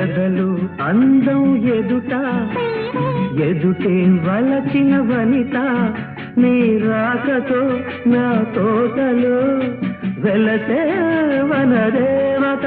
ఎదలు అందం ఎదుట ఎదుటే వలచిన వనిత నీ రాకతో నా తోటలో వెలసే వనదేవత